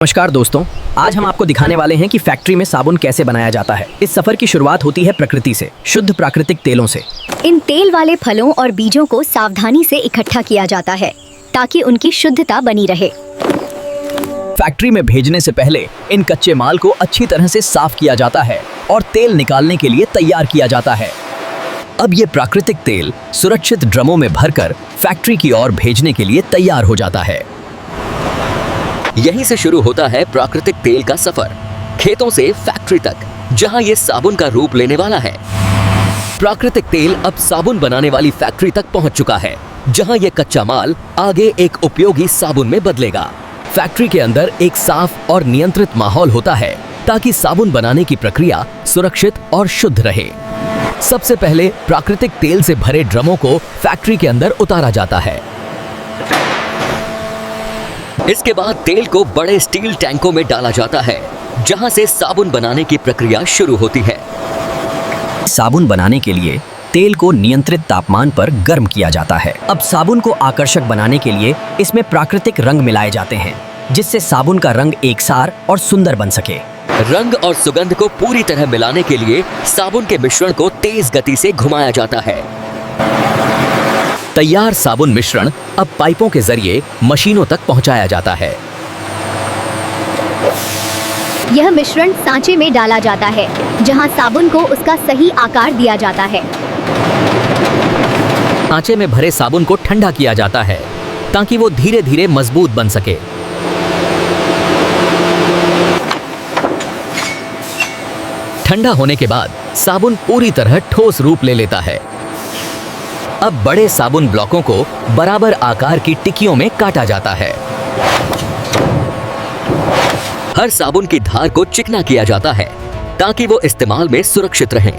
नमस्कार दोस्तों, आज हम आपको दिखाने वाले हैं कि फैक्ट्री में साबुन कैसे बनाया जाता है। इस सफर की शुरुआत होती है प्रकृति से, शुद्ध प्राकृतिक तेलों से। इन तेल वाले फलों और बीजों को सावधानी से इकट्ठा किया जाता है ताकि उनकी शुद्धता बनी रहे। फैक्ट्री में भेजने से पहले इन कच्चे माल को अच्छी तरह से साफ किया जाता है और तेल निकालने के लिए तैयार किया जाता है। अब ये प्राकृतिक तेल सुरक्षित ड्रमों में भरकर फैक्ट्री की ओर भेजने के लिए तैयार हो जाता है। यहीं से शुरू होता है प्राकृतिक तेल का सफर, खेतों से फैक्ट्री तक, जहां ये साबुन का रूप लेने वाला है। प्राकृतिक तेल अब साबुन बनाने वाली फैक्ट्री तक पहुंच चुका है, जहां ये कच्चा माल आगे एक उपयोगी साबुन में बदलेगा। फैक्ट्री के अंदर एक साफ और नियंत्रित माहौल होता है ताकि साबुन बनाने की प्रक्रिया सुरक्षित और शुद्ध रहे। सबसे पहले प्राकृतिक तेल से भरे ड्रमों को फैक्ट्री के अंदर उतारा जाता है। इसके बाद तेल को बड़े स्टील टैंकों में डाला जाता है, जहां से साबुन बनाने की प्रक्रिया शुरू होती है। साबुन बनाने के लिए तेल को नियंत्रित तापमान पर गर्म किया जाता है। अब साबुन को आकर्षक बनाने के लिए इसमें प्राकृतिक रंग मिलाए जाते हैं, जिससे साबुन का रंग एकसार और सुंदर बन सके। रंग और सुगंध को पूरी तरह मिलाने के लिए साबुन के मिश्रण को तेज गति से घुमाया जाता है। तैयार साबुन मिश्रण अब पाइपों के जरिए मशीनों तक पहुंचाया जाता है। यह मिश्रण सांचे में डाला जाता है, जहां साबुन को उसका सही आकार दिया जाता है। सांचे में भरे साबुन को ठंडा किया जाता है ताकि वो धीरे धीरे मजबूत बन सके। ठंडा होने के बाद साबुन पूरी तरह ठोस रूप ले लेता है। अब बड़े साबुन ब्लॉकों को बराबर आकार की टिक्कियों में काटा जाता है। हर साबुन की धार को चिकना किया जाता है ताकि वो इस्तेमाल में सुरक्षित रहें।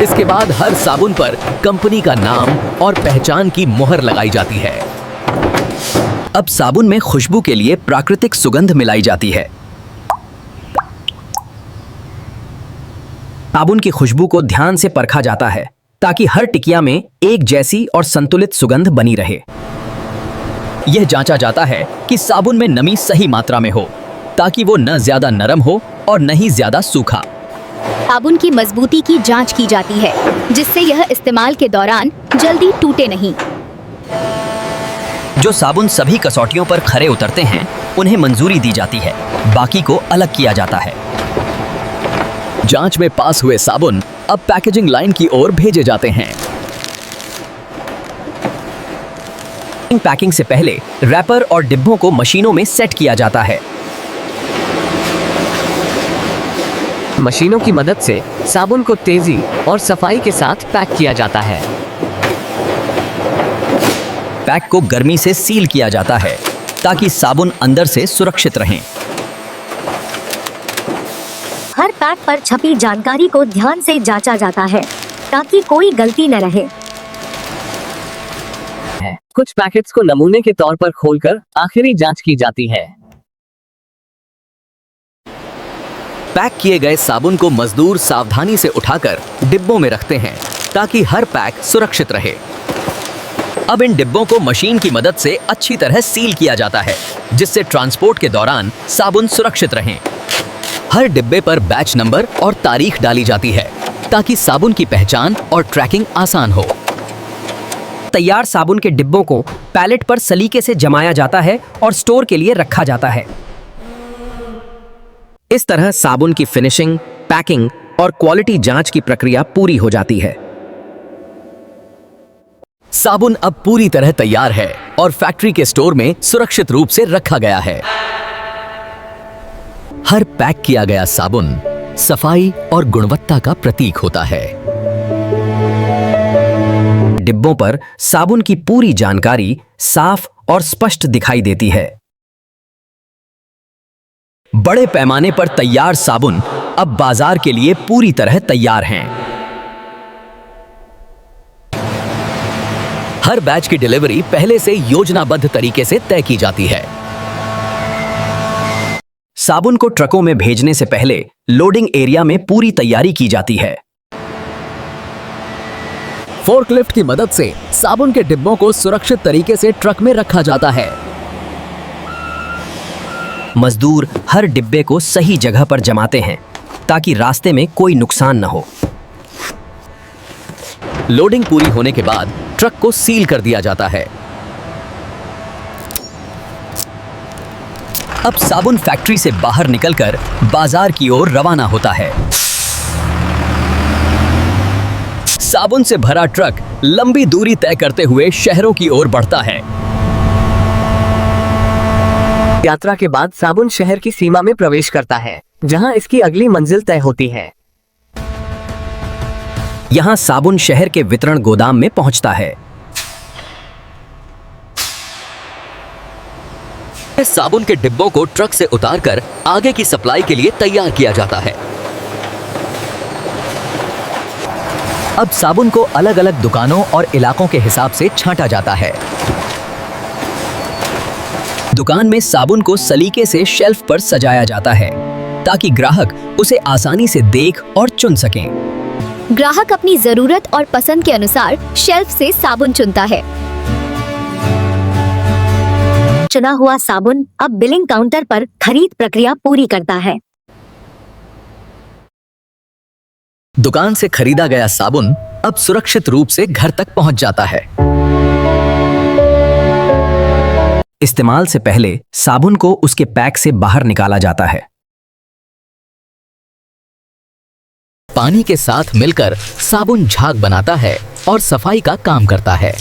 इसके बाद हर साबुन पर कंपनी का नाम और पहचान की मोहर लगाई जाती है। अब साबुन में खुशबू के लिए प्राकृतिक सुगंध मिलाई जाती है। साबुन की खुशबू को ध्यान से परखा जाता है ताकि हर टिकिया में एक जैसी और संतुलित सुगंध बनी रहे। यह जांचा जाता है कि साबुन में नमी सही मात्रा में हो ताकि वो न ज्यादा नरम हो और न ही ज्यादा सूखा। साबुन की मजबूती की जांच की जाती है, जिससे यह इस्तेमाल के दौरान जल्दी टूटे नहीं। जो साबुन सभी कसौटियों पर खरे उतरते हैं, उन्हें मंजूरी दी जाती है, बाकी को अलग किया जाता है। जांच में पास हुए साबुन अब पैकेजिंग लाइन की ओर भेजे जाते हैं। पैकिंग से पहले रैपर और डिब्बों को मशीनों में सेट किया जाता है। मशीनों की मदद से साबुन को तेजी और सफाई के साथ पैक किया जाता है। पैक को गर्मी से सील किया जाता है ताकि साबुन अंदर से सुरक्षित रहें। हर पैक पर छपी जानकारी को ध्यान से जांचा जाता है ताकि कोई गलती न रहे। कुछ पैकेट्स को नमूने के तौर पर खोलकर आखिरी जांच की जाती है। पैक किए गए साबुन को मजदूर सावधानी से उठाकर डिब्बों में रखते हैं ताकि हर पैक सुरक्षित रहे। अब इन डिब्बों को मशीन की मदद से अच्छी तरह सील किया जाता है, जिससे ट्रांसपोर्ट के दौरान साबुन सुरक्षित रहें। हर डिब्बे पर बैच नंबर और तारीख डाली जाती है ताकि साबुन की पहचान और ट्रैकिंग आसान हो। तैयार साबुन के डिब्बों को पैलेट पर सलीके से जमाया जाता है और स्टोर के लिए रखा जाता है। इस तरह साबुन की फिनिशिंग, पैकिंग और क्वालिटी जांच की प्रक्रिया पूरी हो जाती है। साबुन अब पूरी तरह तैयार है और फैक्ट्री के स्टोर में सुरक्षित रूप से रखा गया है। हर पैक किया गया साबुन सफाई और गुणवत्ता का प्रतीक होता है। डिब्बों पर साबुन की पूरी जानकारी साफ और स्पष्ट दिखाई देती है। बड़े पैमाने पर तैयार साबुन अब बाजार के लिए पूरी तरह तैयार हैं। हर बैच की डिलीवरी पहले से योजनाबद्ध तरीके से तय की जाती है। साबुन को ट्रकों में भेजने से पहले लोडिंग एरिया में पूरी तैयारी की जाती है। फोर्कलिफ्ट की मदद से साबुन के डिब्बों को सुरक्षित तरीके से ट्रक में रखा जाता है। मजदूर हर डिब्बे को सही जगह पर जमाते हैं ताकि रास्ते में कोई नुकसान न हो। लोडिंग पूरी होने के बाद ट्रक को सील कर दिया जाता है। अब साबुन फैक्ट्री से बाहर निकलकर बाजार की ओर रवाना होता है। साबुन से भरा ट्रक लंबी दूरी तय करते हुए शहरों की ओर बढ़ता है। यात्रा के बाद साबुन शहर की सीमा में प्रवेश करता है, जहां इसकी अगली मंजिल तय होती है। यहाँ साबुन शहर के वितरण गोदाम में पहुंचता है। साबुन के डिब्बों को ट्रक से उतारकर आगे की सप्लाई के लिए तैयार किया जाता है। अब साबुन को अलग अलग दुकानों और इलाकों के हिसाब से छांटा जाता है। दुकान में साबुन को सलीके से शेल्फ पर सजाया जाता है ताकि ग्राहक उसे आसानी से देख और चुन सकें। ग्राहक अपनी जरूरत और पसंद के अनुसार शेल्फ से साबुन चुनता है। चुना हुआ साबुन अब बिलिंग काउंटर पर खरीद प्रक्रिया पूरी करता है। दुकान से खरीदा गया साबुन अब सुरक्षित रूप से घर तक पहुंच जाता है। इस्तेमाल से पहले साबुन को उसके पैक से बाहर निकाला जाता है। पानी के साथ मिलकर साबुन झाग बनाता है और सफाई का काम करता है।